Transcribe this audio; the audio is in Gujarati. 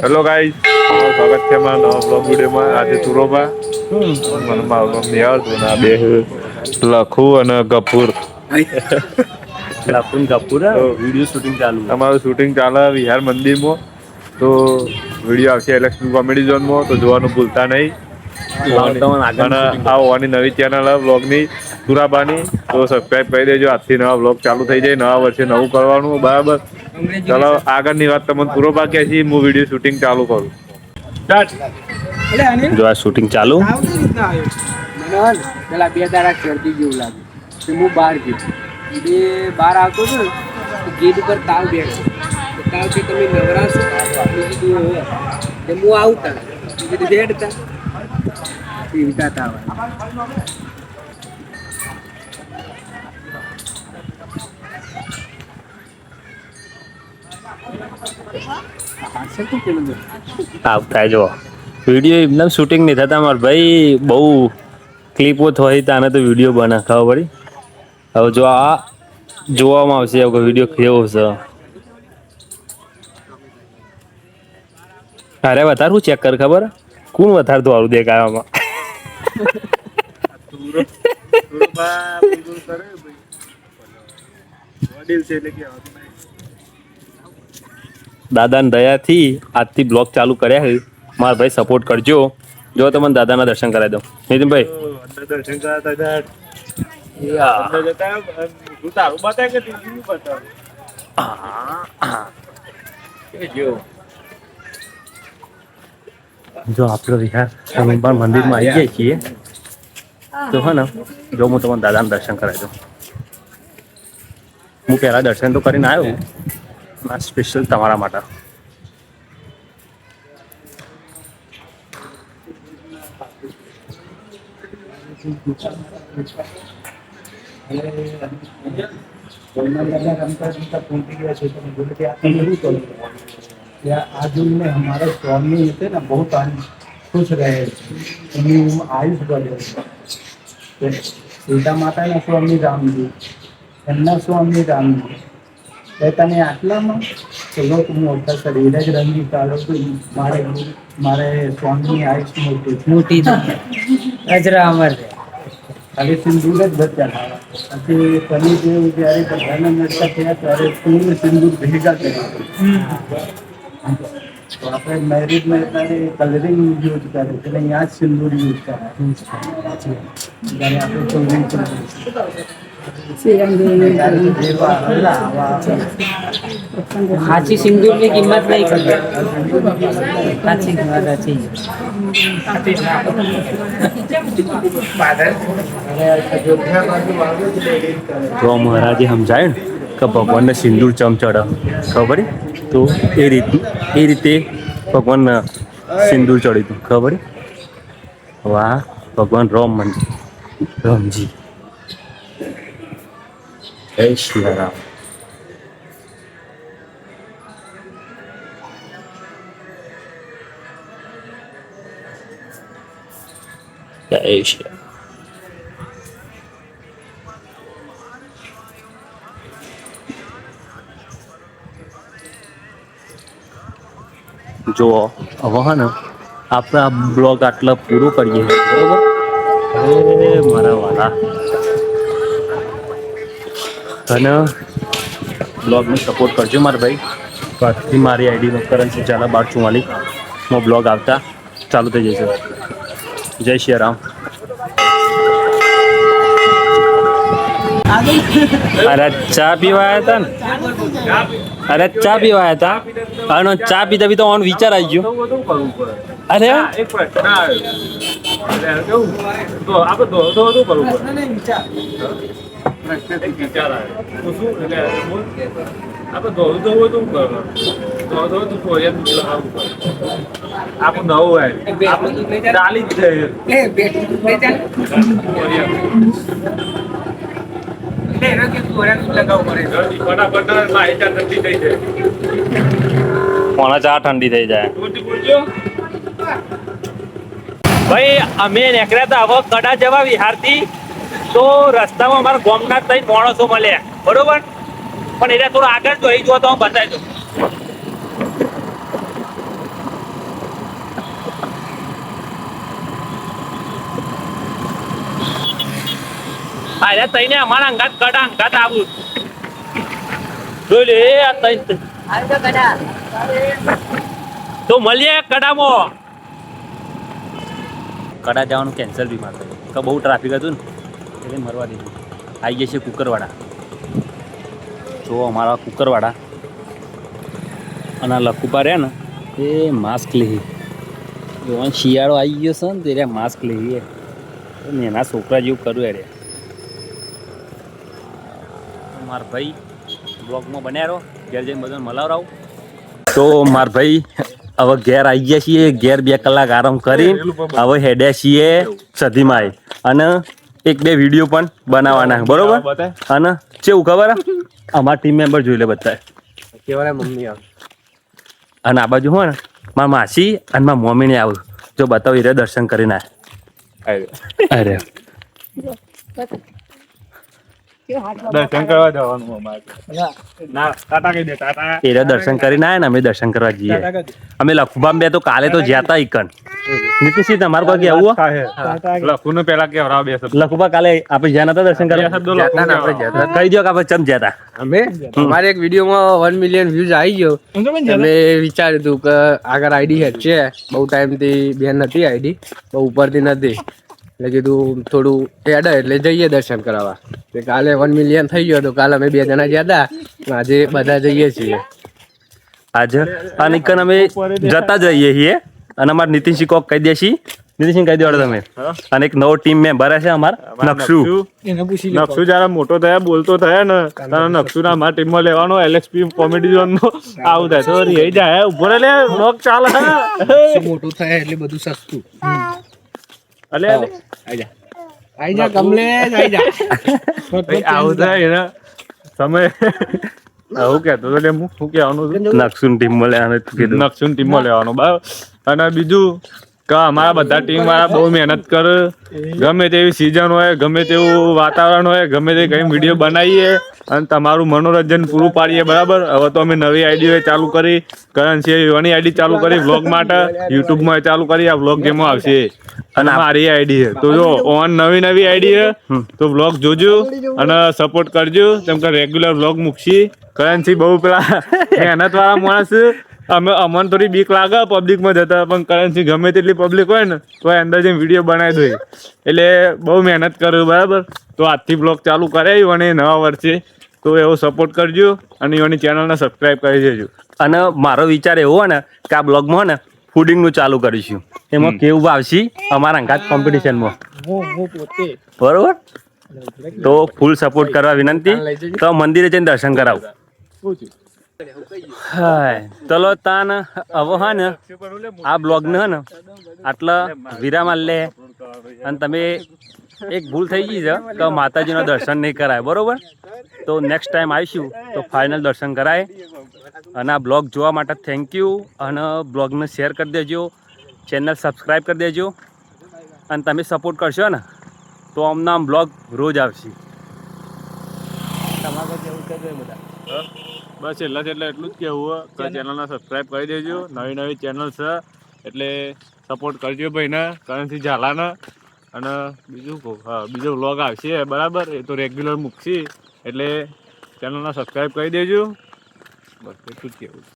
હેલો ગાઈસ, સ્વાગત છે મારા નવા બ્લોગ વિડીયોમાં. આજે સુરોમાં મને મારું નામ નહીં આવડતું ને બે લખું અને ગફુર લપુન કપૂર વિડીયો શૂટિંગ ચાલુ છે. અમારું શૂટિંગ ચાલે વિહાર મંદિરમાં. તો વિડીયો આવશે એલેક્સ કોમેડી ઝોનમાં, તો જોવાનું ભૂલતા નહીં. તમને આગળ અને શૂટિંગ આ ઓની નવી ચેનલ બ્લોગની સુરાબાની, તો સબસ્ક્રાઈબ કરી દેજો. આજથી નવા બ્લોગ ચાલુ થઈ જાય. નવા વર્ષે નવું કરવાનું બરાબર. ચાલો આગળની વાત તમને પૂરો બાકી છે. હું વિડીયો શૂટિંગ ચાલુ કરું. જો આ શૂટિંગ ચાલુ. પેલા બે દાડા ચડતી જેવું લાગે. હું બહાર ગયો, એ બહાર આવતો હતો ને, ગેટ ઉપર તાવ બેઠો. તાવ કે તમે નવરાશો, કીધું હું આવતા કીધું બેડતા પીવતા તાવ. તાવ થાય જો વિડીયો એકદમ શૂટિંગ નહીં થતા મારા ભાઈ. બહુ ક્લિપો થઈ તાને તો વિડીયો બના ખબર પડી. હવે જો આ જોવામાં આવશે વિડીયો કેવો છે. અરે વધારે હું ચેક કર ખબર કોણ વધારે તો આવું દેખાય આમાં. દાદાની દયાથી આજથી બ્લોગ ચાલુ કર્યા છે. મારા ભાઈ સપોર્ટ કરજો. જો તમને દાદાના દર્શન કરાવી દઉં નીતિનભાઈ. દર્શન કરાતા જો આપણે વિહાર સ્વામીબાર મંદિરમાં આવી ગયા છીએ, તો હે ને જો હું તમને દાદાના દર્શન કરાવી દઉં. હું પહેલાં દર્શન તો કરીને આવ્યો સ્પેશિયલ તમારા માટે. आज में हमारे स्वामी थे ना बहुत खुश रहे, आयुष बढ़े. सीता माता ना स्वामी रामजी, एमना स्वामी रामजी. तने आटलाમાં ચલો તો હું મોટા શરીરે જ રંગી કાઢો તો મારે સ્વામીની આયુષ મોટી અજરા અમર ખાલી સિંદૂર જ બચ્યા. પછી શનિદેવ જ્યારે બધાના નડતા થયા ત્યારે પૂર્ણ સિંદૂર ભેગા કર્યા. તો આપણે મેરેજમાં ત્યારે કલરિંગ યુઝ કરે એટલે અહીંયા જ સિંદૂર યુઝ કરે. જ્યારે આપણે ચોરી સાચી સિંદૂરની કિંમત નહીં કરતી. સાચી તો મહારાજે સમજાય ને કે ભગવાનને સિંદૂર ચમ ચડે ખબર પડી. તો એ રીતે ભગવાનને સિંદૂર ચડ્યું હતું ખબર પડી. વાહ ભગવાન રામજી. જય શ્રી રામ. જય શ્રી રામ. જો હવે હા ને આપણે આ બ્લોગ આટલા પૂરો કરીએ બરોબર. અરે મારા વાલા અને બ્લોગને સપોર્ટ કરજો મારા ભાઈ. આજથી મારી આઈડીમાં કરન્સી ચાલા 1244 બ્લોગ આવતા ચાલુ થઈ જશે. જય શ્રી રામ. અરે ચા પીવા આવ્યા હતા અને ચા પીતા પીતા ઓન વિચાર આવી ગયો. અરે એક પ્રશ્ન આવ્યો. વિચાર આવ્યો શું આપણે દોડું તો હોય તો તું કોરિયન આપણું નવું હોય ચાલી જ પોણા ચા ઠંડી થઈ જાય. ભાઈ અમે નીકળ્યા હતા હવે કડા જવા વિહારથી. તો રસ્તામાં અમારા ગામના 3 માણસો મળ્યા બરોબર. પણ એટલે થોડું આગળ જોઈ જો તો હું બતાવી દઉં. અરે તઈને અમારા અંગાત કડા અંગાત આવું જોઈ લે આ તઈ તો મળીએ કડામાં. કડા જવાનું કેન્સલ બી મારે તો બહુ ટ્રાફિક હતું ને એટલે મરવા દીધું. આવી ગયા છે કુકરવાડા. જો અમારા કુકરવાડા અને લખુપા રહ્યા ને એ માસ્ક લઈ એવા શિયાળો આવી ગયો છે ને તે રહ્યા માસ્ક લઈએ એના છોકરા જેવું કર્યું યાર. મારા ભાઈ બ્લોગમાં બન્યા રહો ઘેર જઈને બધાને મલાવરાવ. તો મારા ભાઈ હવે ઘેર આવી ગયા છીએ. ઘેર 2 કલાક આરામ કરી હવે હેડ્યા છીએ સધીમાં અને 1-2 વિડીયો પણ બનાવવાના બરોબર. અને કેવું ખબર અમારા ટીમ મેમ્બર જોઈ લે બધા કેવાય મમ્મી આવે અને આ બાજુ હોય ને મારા માસી અને મારા મમ્મીને આવું જો બતાવી રે દર્શન કરીને અરે દર્શન કરવા જવાનું અમારે. ના ટાટા કહી દે ટાટા. એ દર્શન કરીને આયા ને અમે દર્શન કરવા જઈએ. અમે લખુબામ બે તો કાલે તો જ્યાં તા ઈકન નીતિશજી તમારે કોઈ કેવું લખુને પેલા કેવડાવ બે શબ્દ. લખુબા કાલે આપણે જ્યાં નતા દર્શન કરવા શબ્દો લખુને કેવડાવો. કહી દો કે આપણે ચમ જ્યાં તા અમે અમારે એક વિડીયોમાં 1 મિલિયન વ્યૂઝ આવી ગયો. અમે વિચાર્યું હતું કે આગળ આઈડી હેડ છે બહુ ટાઈમથી બેન નથી આઈડી બહુ ઉપરથી નથી એટલે કીધું થોડું હેડ એટલે જઈએ દર્શન કરાવવા. તે કાલે 1 મિલિયન થઈ ગયો તો કાલે અમે 2 જણા ગયા હતા આજે બધા જઈએ છીએ. આજે આ ઈકન અમે જતા જઈએ છીએ અને અમારે નીતિનસિંહ કોક કહી દેશી. નીતિનસિંહ કહી દેવાડો તમે. અને એક નવો ટીમ મેમ્બર છે અમારા નક્ષુ. નક્ષુ જયારે મોટો થયા બોલતો થયા ને તારા નક્ષુ ના અમારા ટીમમાં લેવાનો LXP કોમેડી ઝોન નો આવું થાય તો રહી જાય ઉભો લે બ્લોગ ચાલે મોટું થાય એટલે બધું સસ્તું. અલે આઈ જા કમલેશ આઈ જા. આવું થાય ને સમય આવું કેતો તો હું શું કહેવાનું નક્ષુ ટીમમાં લેવાનું કીધું. નક્ષુ ટીમમાં લેવાનો બરાબર. અને બીજું કે અમારા બધા ટીમ વાળા બહુ મહેનત કરે ગમે તેવી સિઝન હોય ગમે તેવું વાતાવરણ હોય ગમે તે કઈ વિડીયો બનાવીએ અને તમારું મનોરંજન પૂરું પાડીએ બરાબર. હવે તો અમે નવી આઈડી ચાલુ કરી કરન્સી એવાની આઈડી ચાલુ કરી વ્લોગ માટે યુટ્યુબમાં ચાલુ કરી આ વ્લોગ જેમાં આવશે અને મારી આઈડી છે તો જો ઓન નવી આઈડી છે તો વ્લોગ જોજો અને સપોર્ટ કરજો કેમ કે રેગ્યુલર વ્લોગ મૂકશી. કરન્સી બહુ પેલા મહેનત વાળા માણસ અમને થોડી બીક લાગે પબ્લિકમાં જતા પણ કરન્સી ગમે તેટલી પબ્લિક હોય ને તો અંદર જઈને વિડીયો બનાવી દો એટલે બહુ મહેનત કર્યું બરાબર. તો આજથી બ્લોગ ચાલુ કરાવ્યું અને નવા વર્ષે તો એવો સપોર્ટ કરજો અને એની ચેનલને સબસ્ક્રાઈબ કરી દેજો. અને મારો વિચાર એવો હોય ને કે આ બ્લોગમાં ને ફૂડિંગનું ચાલુ કરીશું એમાં કેવું આવશે અમારા અંગાત કોમ્પિટિશનમાં બરોબર. તો ફૂલ સપોર્ટ કરવા વિનંતી. તો મંદિરે જઈને દર્શન કરાવું. હા ચલો તાન હવે હા ને આ બ્લોગને હે ને આટલા વિરામ લે અને તમે એક ભૂલ થઈ ગઈ છે કે માતાજીનો દર્શન નહીં કરાય બરોબર. તો નેક્સ્ટ ટાઈમ આવીશું તો ફાઇનલ દર્શન કરાય. અને આ બ્લોગ જોવા માટે થેન્ક યુ. અને બ્લોગને શેર કરી દેજો ચેનલ સબસ્ક્રાઈબ કરી દેજો અને તમે સપોર્ટ કરશો ને તો અમને આમ બ્લોગ રોજ આવશે. બસ એટલે એટલું જ કેવું કે ચેનલને સબસ્ક્રાઈબ કરી દેજો. નવી ચેનલ છે એટલે સપોર્ટ કરજો ભાઈને કરન્સી ઝાલાને. અને બીજું બીજો વ્લોગ આવશે બરાબર એ તો રેગ્યુલર મૂકશે એટલે ચેનલને સબસ્ક્રાઈબ કરી દેજો. બસ એટલું જ કેવું.